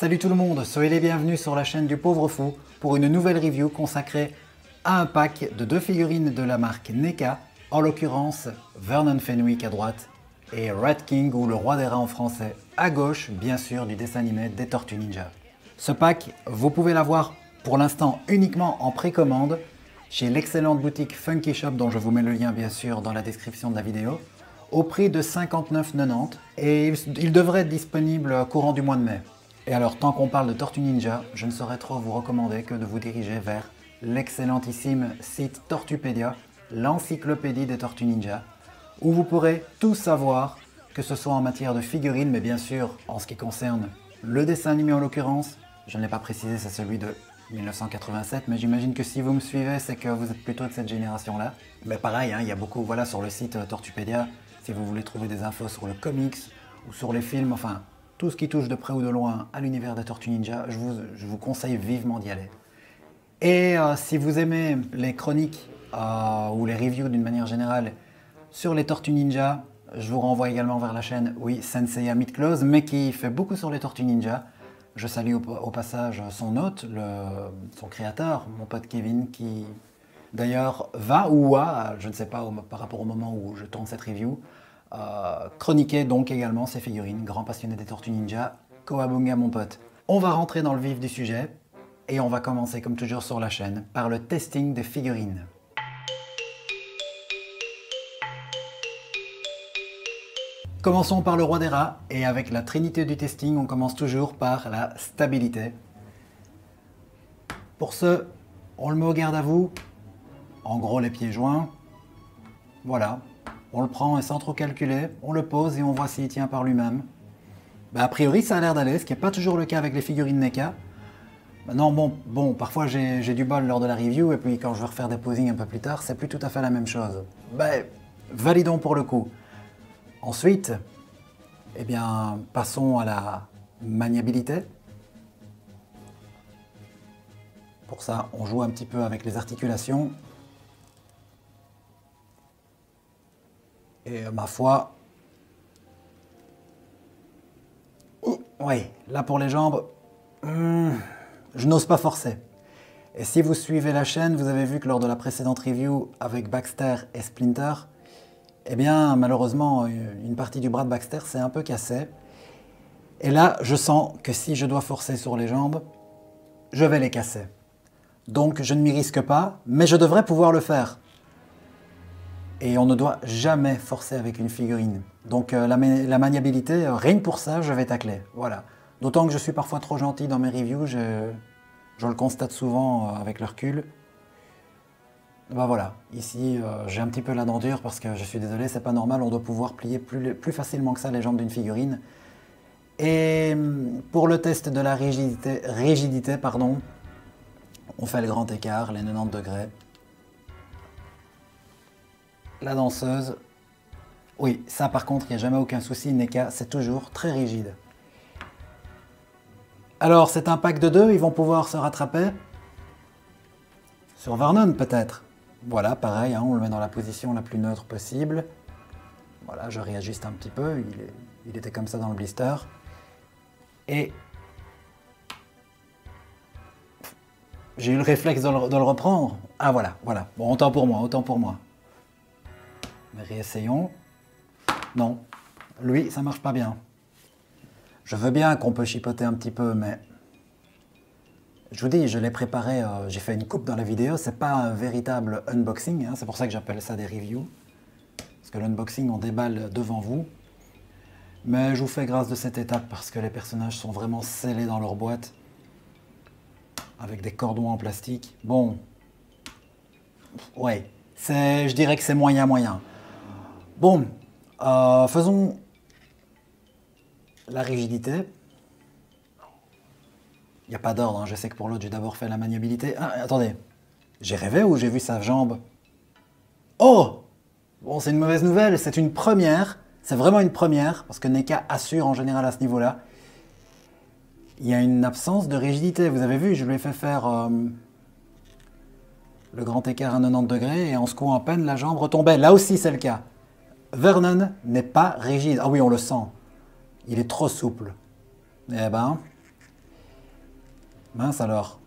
Salut tout le monde, soyez les bienvenus sur la chaîne du Pauvre Fou pour une nouvelle review consacrée à un pack de deux figurines de la marque NECA, en l'occurrence Vernon Fenwick à droite et Rat King ou le roi des rats en français à gauche, bien sûr du dessin animé des Tortues Ninja. Ce pack, vous pouvez l'avoir pour l'instant uniquement en précommande chez l'excellente boutique Funky Shop dont je vous mets le lien bien sûr dans la description de la vidéo, au prix de 59,90 et il devrait être disponible courant du mois de mai. Et alors, tant qu'on parle de Tortues Ninja, je ne saurais trop vous recommander que de vous diriger vers l'excellentissime site Tortupédia, l'encyclopédie des Tortues Ninja, où vous pourrez tout savoir, que ce soit en matière de figurines, mais bien sûr, en ce qui concerne le dessin animé en l'occurrence, je ne l'ai pas précisé, c'est celui de 1987, mais j'imagine que si vous me suivez, c'est que vous êtes plutôt de cette génération-là. Mais pareil, hein, il y a beaucoup, voilà, sur le site Tortupédia, si vous voulez trouver des infos sur le comics ou sur les films, enfin, tout ce qui touche de près ou de loin à l'univers des Tortues Ninja, je vous conseille vivement d'y aller. Et si vous aimez les chroniques ou les reviews d'une manière générale sur les Tortues Ninja, je vous renvoie également vers la chaîne, oui, Senseiya Meet Close, mais qui fait beaucoup sur les Tortues Ninja. Je salue au passage son hôte, son créateur, mon pote Kevin, qui d'ailleurs va ou a, je ne sais pas par rapport au moment où je tourne cette review, chroniquer donc également ses figurines, grand passionné des Tortues Ninja, Koabunga mon pote. On va rentrer dans le vif du sujet et on va commencer comme toujours sur la chaîne par le testing des figurines. Commençons par le roi des rats et avec la trinité du testing, on commence toujours par la stabilité. Pour ce, on le met au garde à vous, en gros les pieds joints, voilà. On le prend et sans trop calculer, on le pose et on voit s'il tient par lui-même. A priori, ça a l'air d'aller, ce qui n'est pas toujours le cas avec les figurines NECA. Maintenant, bon, parfois j'ai du bol lors de la review et puis quand je vais refaire des posings un peu plus tard, c'est plus tout à fait la même chose. Validons pour le coup. Ensuite, eh bien, passons à la maniabilité. Pour ça, on joue un petit peu avec les articulations. Et ma foi, oui, là pour les jambes, je n'ose pas forcer. Et si vous suivez la chaîne, vous avez vu que lors de la précédente review avec Baxter et Splinter, eh bien malheureusement, une partie du bras de Baxter s'est un peu cassée. Et là, je sens que si je dois forcer sur les jambes, je vais les casser. Donc je ne m'y risque pas, mais je devrais pouvoir le faire. Et on ne doit jamais forcer avec une figurine. Donc la maniabilité, rien que pour ça, je vais tacler. Voilà. D'autant que je suis parfois trop gentil dans mes reviews, je le constate souvent avec le recul. Voilà, ici j'ai un petit peu la dent dure parce que je suis désolé, c'est pas normal, on doit pouvoir plier plus facilement que ça les jambes d'une figurine. Et pour le test de la rigidité, pardon, on fait le grand écart, les 90 degrés. La danseuse, oui, ça par contre, il n'y a jamais aucun souci, NECA, c'est toujours très rigide. Alors, c'est un pack de deux, ils vont pouvoir se rattraper. Sur Vernon, peut-être. Voilà, pareil, hein, on le met dans la position la plus neutre possible. Voilà, je réajuste un petit peu, il était comme ça dans le blister. Et j'ai eu le réflexe de le reprendre. Ah voilà, voilà, bon, autant pour moi, autant pour moi. Mais réessayons. Non, lui, ça marche pas bien. Je veux bien qu'on peut chipoter un petit peu, mais je vous dis, je l'ai préparé, j'ai fait une coupe dans la vidéo, c'est pas un véritable unboxing, hein, c'est pour ça que j'appelle ça des reviews. Parce que l'unboxing, on déballe devant vous. Mais je vous fais grâce de cette étape parce que les personnages sont vraiment scellés dans leur boîte. Avec des cordons en plastique. Bon, ouais, je dirais que c'est moyen. Bon, faisons la rigidité. Il n'y a pas d'ordre, hein. Je sais que pour l'autre, j'ai d'abord fait la maniabilité. Ah, attendez, j'ai rêvé ou j'ai vu sa jambe? Oh! Bon, c'est une mauvaise nouvelle, c'est une première. C'est vraiment une première, parce que NECA assure en général à ce niveau-là. Il y a une absence de rigidité. Vous avez vu, je lui ai fait faire le grand écart à 90 degrés et en secouant à peine, la jambe retombait. Là aussi, c'est le cas. Vernon n'est pas rigide. Ah oui, on le sent. Il est trop souple. Eh ben, Mince alors.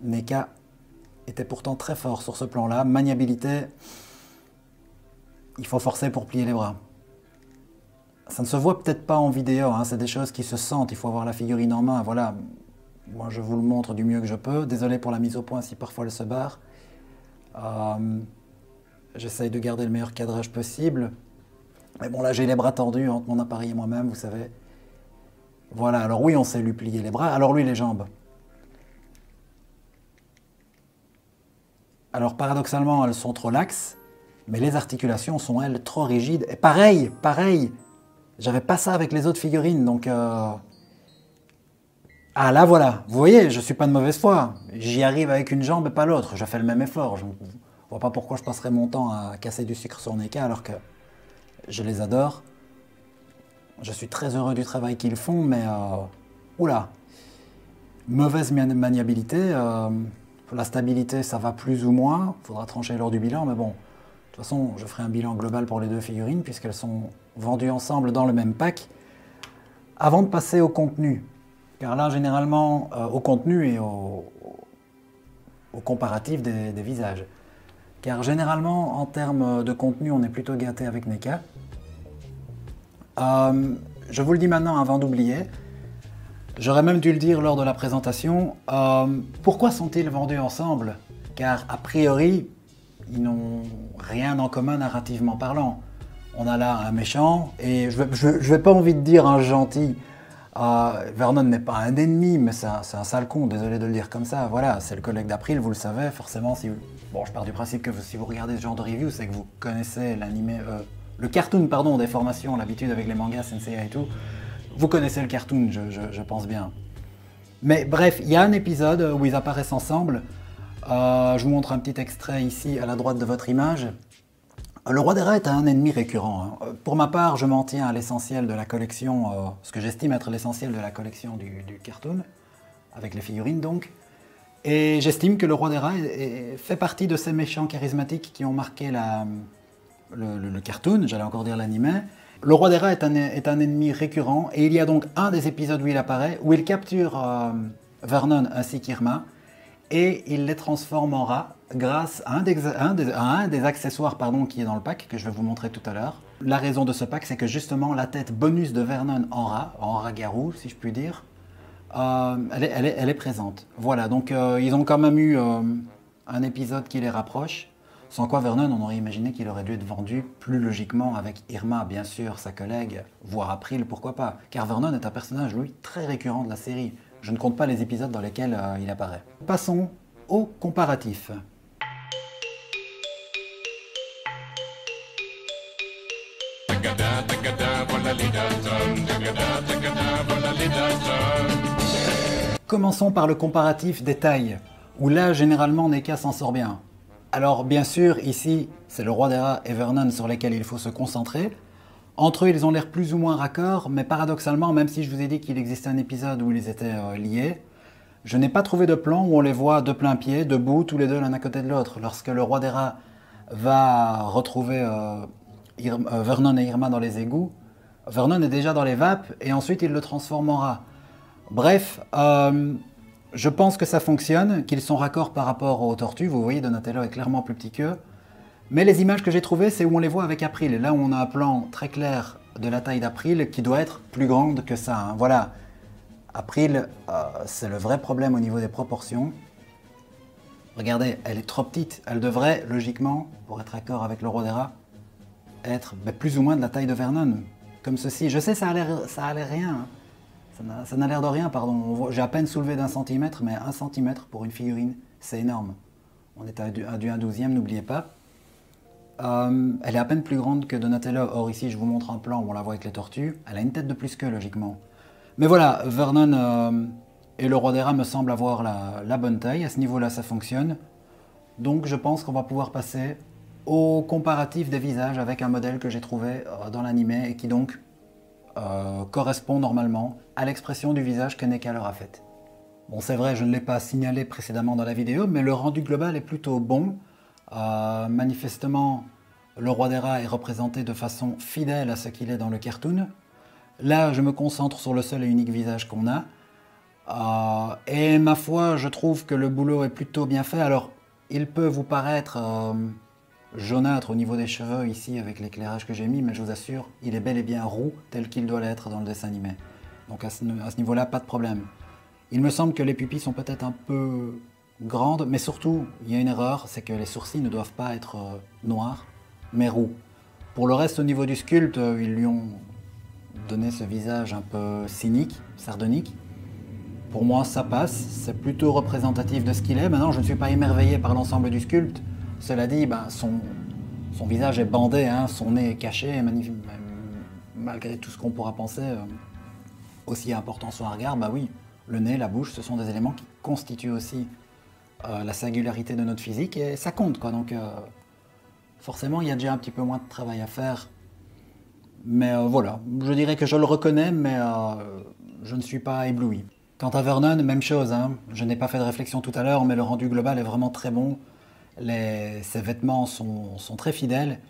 NECA était pourtant très fort sur ce plan-là. Maniabilité, il faut forcer pour plier les bras. Ça ne se voit peut-être pas en vidéo, hein, c'est des choses qui se sentent, il faut avoir la figurine en main, voilà. Moi je vous le montre du mieux que je peux, désolé pour la mise au point si parfois elle se barre. J'essaye de garder le meilleur cadrage possible. Mais bon là j'ai les bras tendus entre mon appareil et moi-même, vous savez. Voilà, alors oui on sait lui plier les bras, alors lui les jambes. Alors paradoxalement elles sont trop laxes, mais les articulations sont elles trop rigides. Et pareil, j'avais pas ça avec les autres figurines, donc... Ah là voilà, vous voyez, je suis pas de mauvaise foi. J'y arrive avec une jambe et pas l'autre, je fais le même effort. Je vois pas pourquoi je passerais mon temps à casser du sucre sur NECA alors que je les adore. Je suis très heureux du travail qu'ils font, mais... oula, mauvaise maniabilité, la stabilité ça va plus ou moins, il faudra trancher lors du bilan, mais bon, de toute façon je ferai un bilan global pour les deux figurines puisqu'elles sont vendues ensemble dans le même pack. Avant de passer au contenu, car là généralement au contenu et au comparatif des visages, car généralement en termes de contenu on est plutôt gâté avec NECA. Je vous le dis maintenant avant d'oublier, j'aurais même dû le dire lors de la présentation, pourquoi sont-ils vendus ensemble? Car a priori, ils n'ont rien en commun narrativement parlant. On a là un méchant, et je n'ai pas envie de dire un gentil. Vernon n'est pas un ennemi, mais c'est un sale con, désolé de le dire comme ça. Voilà, c'est le collègue d'April, vous le savez, forcément. Bon, je pars du principe que si vous regardez ce genre de review, c'est que vous connaissez l'animé, le cartoon, pardon, des formations, l'habitude avec les mangas, Senseiya et tout. Vous connaissez le cartoon, je pense bien. Mais bref, il y a un épisode où ils apparaissent ensemble. Je vous montre un petit extrait ici à la droite de votre image. Le roi des rats est un ennemi récurrent. Hein. Pour ma part, je m'en tiens à l'essentiel de la collection, ce que j'estime être l'essentiel de la collection du cartoon, avec les figurines donc. Et j'estime que le roi des rats fait partie de ces méchants charismatiques qui ont marqué le cartoon, j'allais encore dire l'anime. Le roi des rats est un ennemi récurrent, et il y a donc un des épisodes où il apparaît, où il capture Vernon ainsi qu'Irma, et il les transforme en rats grâce à un des accessoires qui est dans le pack, que je vais vous montrer tout à l'heure. La raison de ce pack, c'est que justement la tête bonus de Vernon en rat-garou, si je puis dire, elle est présente. Voilà, donc ils ont quand même eu un épisode qui les rapproche, sans quoi Vernon, on aurait imaginé qu'il aurait dû être vendu plus logiquement avec Irma, bien sûr, sa collègue, voire April, pourquoi pas. Car Vernon est un personnage, lui, très récurrent de la série. Je ne compte pas les épisodes dans lesquels il apparaît. Passons au comparatif. Commençons par le comparatif des tailles, où là, généralement, NECA s'en sort bien. Alors, bien sûr, ici, c'est le roi des rats et Vernon sur lesquels il faut se concentrer. Entre eux, ils ont l'air plus ou moins raccords, mais paradoxalement, même si je vous ai dit qu'il existait un épisode où ils étaient liés, je n'ai pas trouvé de plan où on les voit de plein pied, debout, tous les deux l'un à côté de l'autre. Lorsque le roi des rats va retrouver Vernon et Irma dans les égouts, Vernon est déjà dans les vapes et ensuite il le transforme en rat. Bref, je pense que ça fonctionne, qu'ils sont raccords par rapport aux tortues. Vous voyez, Donatello est clairement plus petit qu'eux. Mais les images que j'ai trouvées, c'est où on les voit avec April. Là où on a un plan très clair de la taille d'April qui doit être plus grande que ça. Hein. Voilà. April, c'est le vrai problème au niveau des proportions. Regardez, elle est trop petite. Elle devrait, logiquement, pour être raccord avec le roi des rats, être plus ou moins de la taille de Vernon. Comme ceci. Je sais, ça a l'air rien. Hein. Ça n'a l'air de rien, pardon. J'ai à peine soulevé d'1 centimètre, mais 1 centimètre pour une figurine, c'est énorme. On est à du 1/12e, n'oubliez pas. Elle est à peine plus grande que Donatello. Or ici, je vous montre un plan où on la voit avec les tortues. Elle a une tête de plus qu'eux, logiquement. Mais voilà, Vernon et le roi des rats me semblent avoir la bonne taille. À ce niveau-là, ça fonctionne. Donc je pense qu'on va pouvoir passer au comparatif des visages avec un modèle que j'ai trouvé dans l'animé et qui donc correspond normalement à l'expression du visage que NECA leur a faite. Bon, c'est vrai, je ne l'ai pas signalé précédemment dans la vidéo, mais le rendu global est plutôt bon. Manifestement, le roi des rats est représenté de façon fidèle à ce qu'il est dans le cartoon. Là, je me concentre sur le seul et unique visage qu'on a. Et ma foi, je trouve que le boulot est plutôt bien fait. Alors, il peut vous paraître jaunâtre au niveau des cheveux ici avec l'éclairage que j'ai mis, mais je vous assure, il est bel et bien roux tel qu'il doit l'être dans le dessin animé. Donc à ce niveau-là, pas de problème. Il me semble que les pupilles sont peut-être un peu grandes, mais surtout, il y a une erreur, c'est que les sourcils ne doivent pas être noirs, mais roux. Pour le reste, au niveau du sculpte, ils lui ont donné ce visage un peu cynique, sardonique. Pour moi, ça passe, c'est plutôt représentatif de ce qu'il est. Maintenant, je ne suis pas émerveillé par l'ensemble du sculpte. Cela dit, son visage est bandé, hein, son nez est caché, malgré tout ce qu'on pourra penser, aussi important soit un regard, bah oui, le nez, la bouche, ce sont des éléments qui constituent aussi la singularité de notre physique et ça compte, quoi. Donc, forcément, il y a déjà un petit peu moins de travail à faire. Mais voilà, je dirais que je le reconnais, mais je ne suis pas ébloui. Quant à Vernon, même chose, hein. Je n'ai pas fait de réflexion tout à l'heure, mais le rendu global est vraiment très bon. Ses vêtements sont très fidèles.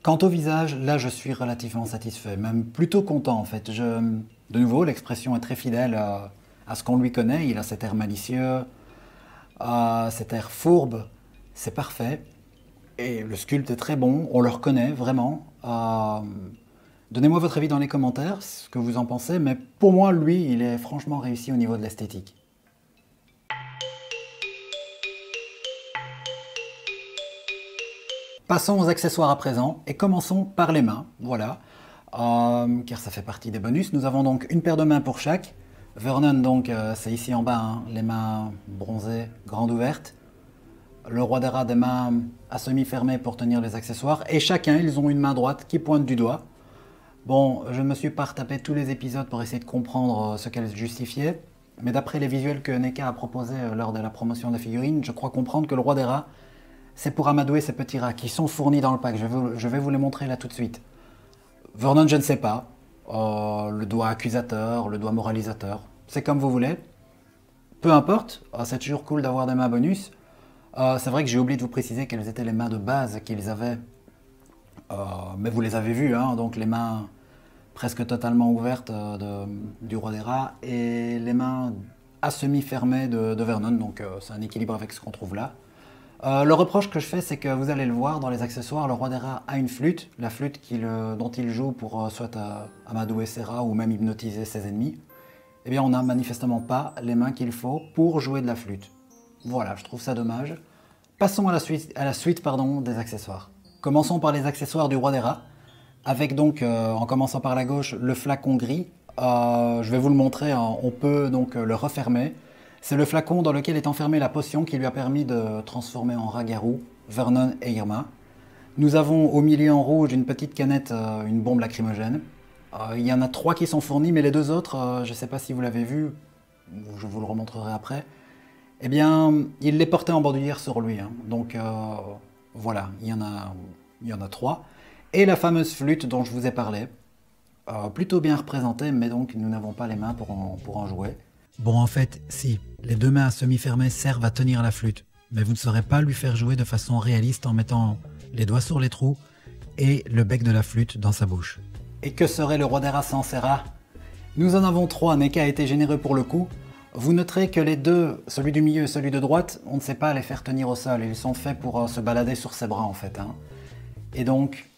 Quant au visage, là je suis relativement satisfait, même plutôt content en fait. De nouveau, l'expression est très fidèle à ce qu'on lui connaît. Il a cet air malicieux, cet air fourbe, c'est parfait. Et le sculpte est très bon, on le reconnaît vraiment. Donnez-moi votre avis dans les commentaires, ce que vous en pensez, mais pour moi, lui, il est franchement réussi au niveau de l'esthétique. Passons aux accessoires à présent, et commençons par les mains, voilà, car ça fait partie des bonus. Nous avons donc une paire de mains pour chaque. Vernon, donc, c'est ici en bas, hein, les mains bronzées, grandes ouvertes. Le roi des rats, des mains à semi fermées pour tenir les accessoires, et chacun, ils ont une main droite qui pointe du doigt. Bon, je ne me suis pas retapé tous les épisodes pour essayer de comprendre ce qu'elles justifiaient, mais d'après les visuels que NECA a proposés lors de la promotion des figurines, je crois comprendre que le roi des rats, c'est pour amadouer ces petits rats qui sont fournis dans le pack. Je vais vous les montrer là tout de suite. Vernon, je ne sais pas. Le doigt accusateur, le doigt moralisateur, c'est comme vous voulez. Peu importe, c'est toujours cool d'avoir des mains bonus. C'est vrai que j'ai oublié de vous préciser quelles étaient les mains de base qu'ils avaient. Mais vous les avez vues, hein, donc les mains presque totalement ouvertes du roi des rats et les mains à semi fermées de Vernon, donc c'est un équilibre avec ce qu'on trouve là. Le reproche que je fais, c'est que vous allez le voir dans les accessoires, le roi des rats a une flûte, la flûte dont il joue pour soit amadouer ses rats ou même hypnotiser ses ennemis. Eh bien, on n'a manifestement pas les mains qu'il faut pour jouer de la flûte. Voilà, je trouve ça dommage. Passons à la suite des accessoires. Commençons par les accessoires du roi des rats, avec donc, en commençant par la gauche, le flacon gris. Je vais vous le montrer, hein, on peut donc le refermer. C'est le flacon dans lequel est enfermée la potion qui lui a permis de transformer en rat-garou Vernon et Irma. Nous avons au milieu en rouge une petite canette, une bombe lacrymogène. Il y en a 3 qui sont fournis, mais les 2 autres, je ne sais pas si vous l'avez vu, je vous le remontrerai après. Eh bien, il les portait en bandoulière sur lui, hein. Donc voilà, il y en a 3. Et la fameuse flûte dont je vous ai parlé, plutôt bien représentée, mais donc nous n'avons pas les mains pour en jouer. Bon, en fait, si, les 2 mains à semi fermées servent à tenir la flûte, mais vous ne saurez pas lui faire jouer de façon réaliste en mettant les doigts sur les trous et le bec de la flûte dans sa bouche. Et que serait le roi des rats sans ses rats? Nous en avons 3, NECA a été généreux pour le coup. Vous noterez que les 2, celui du milieu et celui de droite, on ne sait pas les faire tenir au sol. Ils sont faits pour se balader sur ses bras en fait, hein. Et donc,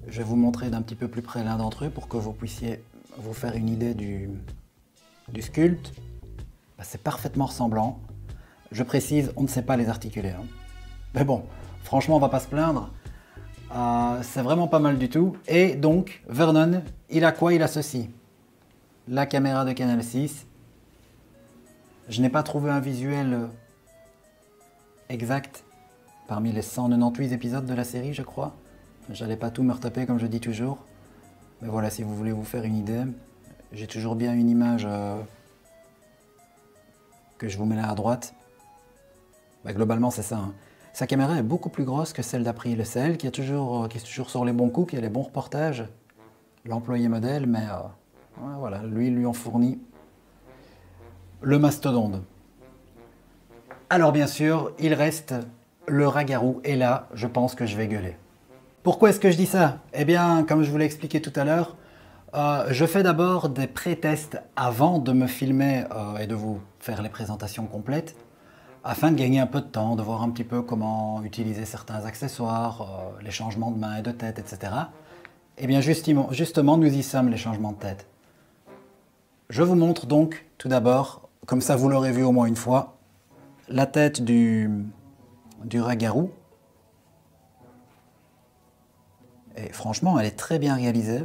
je vais vous montrer d'un petit peu plus près l'un d'entre eux pour que vous puissiez vous faire une idée du sculpte. C'est parfaitement ressemblant. Je précise, on ne sait pas les articuler, hein. Mais bon, franchement, on va pas se plaindre. C'est vraiment pas mal du tout. Et donc, Vernon, il a quoi? Il a ceci. La caméra de Canal 6. Je n'ai pas trouvé un visuel exact parmi les 198 épisodes de la série, je crois. J'allais pas tout me retaper comme je dis toujours. Mais voilà, si vous voulez vous faire une idée, j'ai toujours bien une image que je vous mets là à droite. Globalement, c'est ça, hein. Sa caméra est beaucoup plus grosse que celle d'April. C'est elle qui est toujours sur les bons coups, qui a les bons reportages. L'employé modèle, mais voilà, lui en fournit le mastodonte. Alors bien sûr, il reste le rat-garou, et là, je pense que je vais gueuler. Pourquoi est-ce que je dis ça? Eh bien, comme je vous l'ai expliqué tout à l'heure, Je fais d'abord des pré-tests avant de me filmer et de vous faire les présentations complètes, afin de gagner un peu de temps, de voir un petit peu comment utiliser certains accessoires, les changements de main et de tête, etc. Et bien justement, nous y sommes, les changements de tête. Je vous montre donc tout d'abord, comme ça vous l'aurez vu au moins une fois, la tête du rat-garou. Et franchement, elle est très bien réalisée.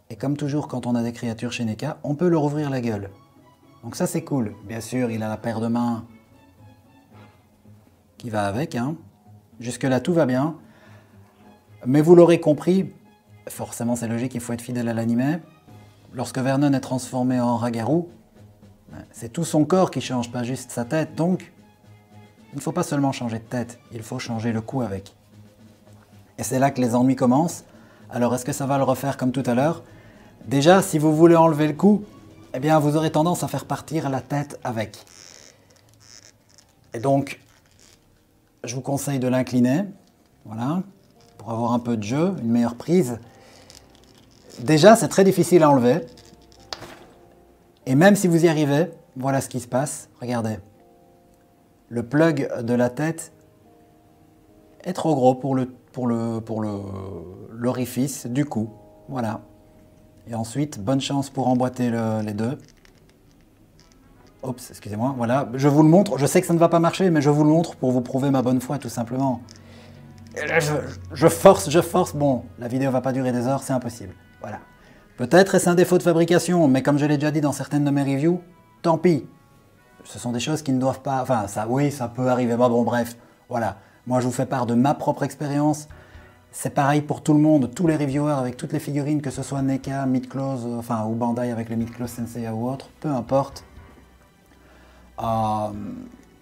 Et comme toujours, quand on a des créatures chez NECA, on peut leur ouvrir la gueule. Donc ça, c'est cool. Bien sûr, il a la paire de mains qui va avec. Hein. Jusque-là, tout va bien. Mais vous l'aurez compris, forcément, c'est logique, il faut être fidèle à l'anime. Lorsque Vernon est transformé en rat-garou, c'est tout son corps qui change, pas juste sa tête. Donc, il ne faut pas seulement changer de tête, il faut changer le cou avec. Et c'est là que les ennuis commencent. Alors, est-ce que ça va le refaire comme tout à l'heure? Déjà, si vous voulez enlever le cou, eh bien, vous aurez tendance à faire partir la tête avec. Et donc, je vous conseille de l'incliner, voilà, pour avoir un peu de jeu, une meilleure prise. Déjà, c'est très difficile à enlever. Et même si vous y arrivez, voilà ce qui se passe. Regardez. Le plug de la tête est trop gros pour l'orifice du cou. Voilà. Et ensuite, bonne chance pour emboîter les deux. Oups, excusez-moi. Voilà, je vous le montre. Je sais que ça ne va pas marcher, mais je vous le montre pour vous prouver ma bonne foi, tout simplement. Et là, je force. Bon, la vidéo va pas durer des heures, c'est impossible. Voilà. Peut-être est-ce un défaut de fabrication, mais comme je l'ai déjà dit dans certaines de mes reviews, tant pis. Ce sont des choses qui ne doivent pas... Enfin, ça, oui, ça peut arriver. Bon, bref, voilà. Moi, je vous fais part de ma propre expérience. C'est pareil pour tout le monde, tous les reviewers avec toutes les figurines, que ce soit NECA, Midclose, enfin, ou Bandai avec le Midclose Senseiya ou autre, peu importe. On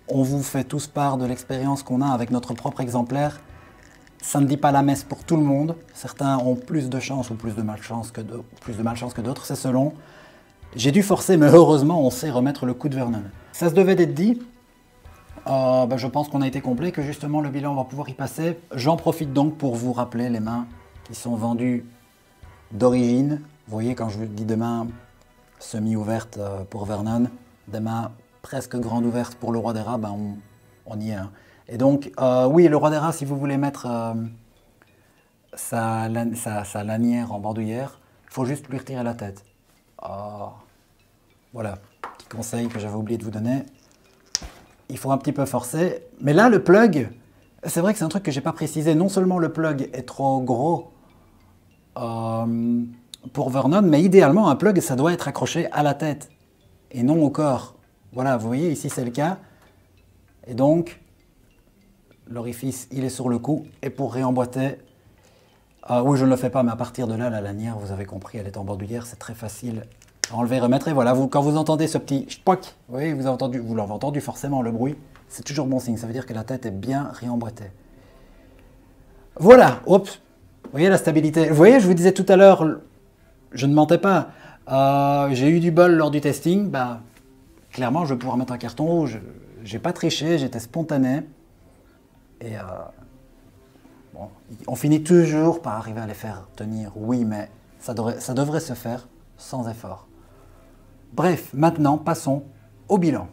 vous fait tous part de l'expérience qu'on a avec notre propre exemplaire. Ça ne dit pas la messe pour tout le monde. Certains ont plus de chance ou plus de malchance que d'autres, c'est selon. J'ai dû forcer, mais heureusement, on sait remettre le coup de Vernon. Ça se devait d'être dit. Je pense qu'on a été complet, que justement le bilan on va pouvoir y passer. J'en profite donc pour vous rappeler les mains qui sont vendues d'origine. Vous voyez, quand je vous dis des mains semi-ouvertes pour Vernon, des mains presque grandes ouvertes pour le roi des rats, on y est. Hein. Et donc, oui, le roi des rats, si vous voulez mettre sa lanière en bandoulière, il faut juste lui retirer la tête. Voilà, petit conseil que j'avais oublié de vous donner. Il faut un petit peu forcer. Mais là, le plug, c'est vrai que c'est un truc que j'ai pas précisé. Non seulement le plug est trop gros pour Vernon, mais idéalement, un plug, ça doit être accroché à la tête et non au corps. Voilà, vous voyez, ici, c'est le cas. Et donc, l'orifice, il est sur le cou. Et pour réemboîter, oui, je ne le fais pas, mais à partir de là, la lanière, vous avez compris, elle est en bandoulière, c'est très facile. Enlever, remettre, et voilà, quand vous entendez ce petit chpoc, oui, vous l'avez entendu forcément, le bruit, c'est toujours bon signe, ça veut dire que la tête est bien réemboîtée. Voilà, hop, vous voyez la stabilité. Vous voyez, je vous disais tout à l'heure, je ne mentais pas, j'ai eu du bol lors du testing, clairement, je vais pouvoir mettre un carton rouge. J'ai pas triché, j'étais spontané, et bon, on finit toujours par arriver à les faire tenir, oui, mais ça devrait se faire sans effort. Bref, maintenant, passons au bilan.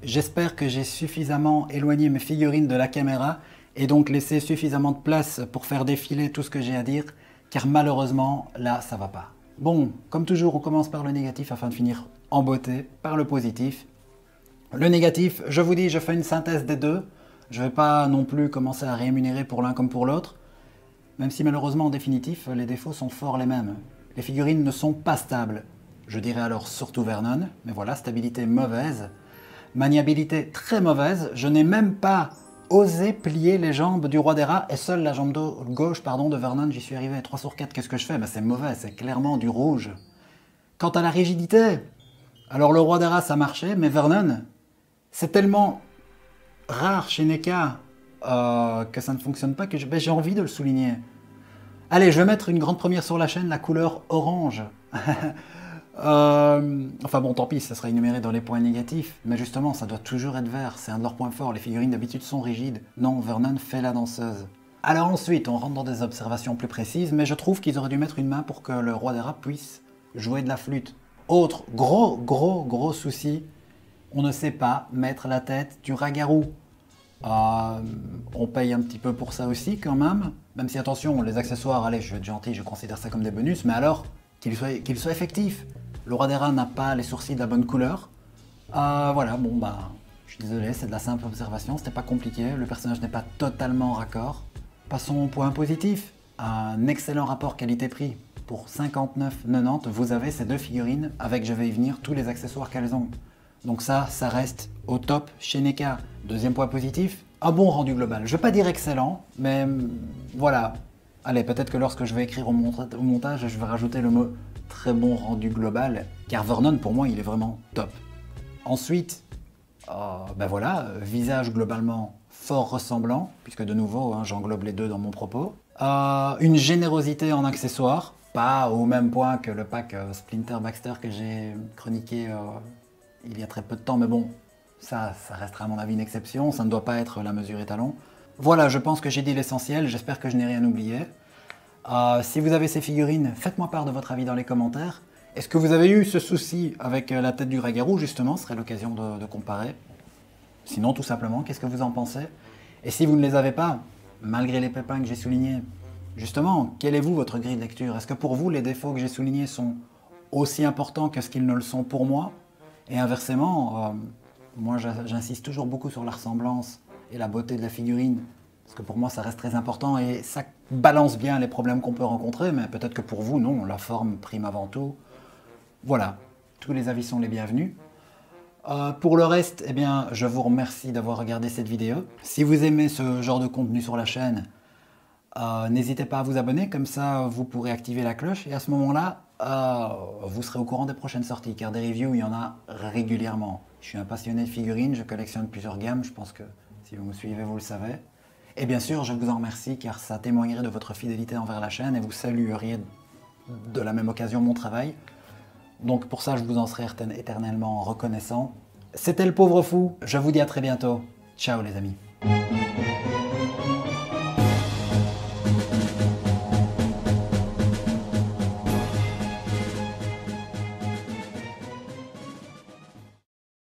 J'espère que j'ai suffisamment éloigné mes figurines de la caméra et donc laissé suffisamment de place pour faire défiler tout ce que j'ai à dire, car malheureusement, là, ça va pas. Bon, comme toujours, on commence par le négatif afin de finir en beauté par le positif. Le négatif, je vous dis, je fais une synthèse des deux. Je ne vais pas non plus commencer à rémunérer pour l'un comme pour l'autre. Même si malheureusement, en définitif, les défauts sont fort les mêmes. Les figurines ne sont pas stables. Je dirais alors surtout Vernon, mais voilà, stabilité mauvaise. Maniabilité très mauvaise. Je n'ai même pas osé plier les jambes du roi des rats et seule la jambe gauche de Vernon, j'y suis arrivé. 3 sur 4, qu'est-ce que je fais? C'est mauvais, c'est clairement du rouge. Quant à la rigidité, alors le roi des rats ça marchait, mais Vernon, c'est tellement rare chez NECA que ça ne fonctionne pas que j'ai envie de le souligner. Allez, je vais mettre une grande première sur la chaîne, la couleur orange. Enfin bon, tant pis, ça sera énuméré dans les points négatifs. Mais justement, ça doit toujours être vert. C'est un de leurs points forts. Les figurines d'habitude sont rigides. Non, Vernon fait la danseuse. Alors ensuite, on rentre dans des observations plus précises, mais je trouve qu'ils auraient dû mettre une main pour que le roi des rats puisse jouer de la flûte. Autre gros souci, on ne sait pas mettre la tête du rat-garou. On paye un petit peu pour ça aussi quand même. Même si attention, les accessoires, allez, je vais être gentil, je considère ça comme des bonus, mais alors qu'ils soient effectifs. Le roi des rats n'a pas les sourcils de la bonne couleur. Voilà, bon bah, je suis désolé, c'est de la simple observation, c'était pas compliqué, le personnage n'est pas totalement raccord. Passons au point positif. Un excellent rapport qualité-prix. Pour 59,90, vous avez ces deux figurines avec, je vais y venir, tous les accessoires qu'elles ont. Donc ça reste au top chez NECA. Deuxième point positif, un bon rendu global. Je ne vais pas dire excellent, mais voilà. Allez, peut-être que lorsque je vais écrire au montage, je vais rajouter le mot très bon rendu global, car Vernon, pour moi, il est vraiment top. Ensuite, ben voilà, visage globalement fort ressemblant, puisque de nouveau, hein, j'englobe les deux dans mon propos. Une générosité en accessoires, pas au même point que le pack Splinter Baxter que j'ai chroniqué il y a très peu de temps, mais bon, ça restera à mon avis une exception, ça ne doit pas être la mesure étalon. Voilà, je pense que j'ai dit l'essentiel, j'espère que je n'ai rien oublié. Si vous avez ces figurines, faites-moi part de votre avis dans les commentaires. Est-ce que vous avez eu ce souci avec la tête du rat-garou, justement? Ce serait l'occasion de comparer. Sinon, tout simplement, qu'est-ce que vous en pensez? Et si vous ne les avez pas, malgré les pépins que j'ai soulignés, justement, quelle est votre grille de lecture? Est-ce que pour vous, les défauts que j'ai soulignés sont aussi importants que ce qu'ils ne le sont pour moi? Et inversement, moi j'insiste toujours beaucoup sur la ressemblance et la beauté de la figurine, parce que pour moi ça reste très important et ça balance bien les problèmes qu'on peut rencontrer, mais peut-être que pour vous, non, la forme prime avant tout. Voilà, tous les avis sont les bienvenus. Pour le reste, eh bien, je vous remercie d'avoir regardé cette vidéo. Si vous aimez ce genre de contenu sur la chaîne, n'hésitez pas à vous abonner, comme ça vous pourrez activer la cloche et à ce moment-là, vous serez au courant des prochaines sorties, car des reviews, il y en a régulièrement. Je suis un passionné de figurines, je collectionne plusieurs gammes, je pense que si vous me suivez, vous le savez. Et bien sûr, je vous en remercie, car ça témoignerait de votre fidélité envers la chaîne et vous salueriez de la même occasion mon travail. Donc pour ça, je vous en serai éternellement reconnaissant. C'était le Pauvre Fou, je vous dis à très bientôt. Ciao les amis.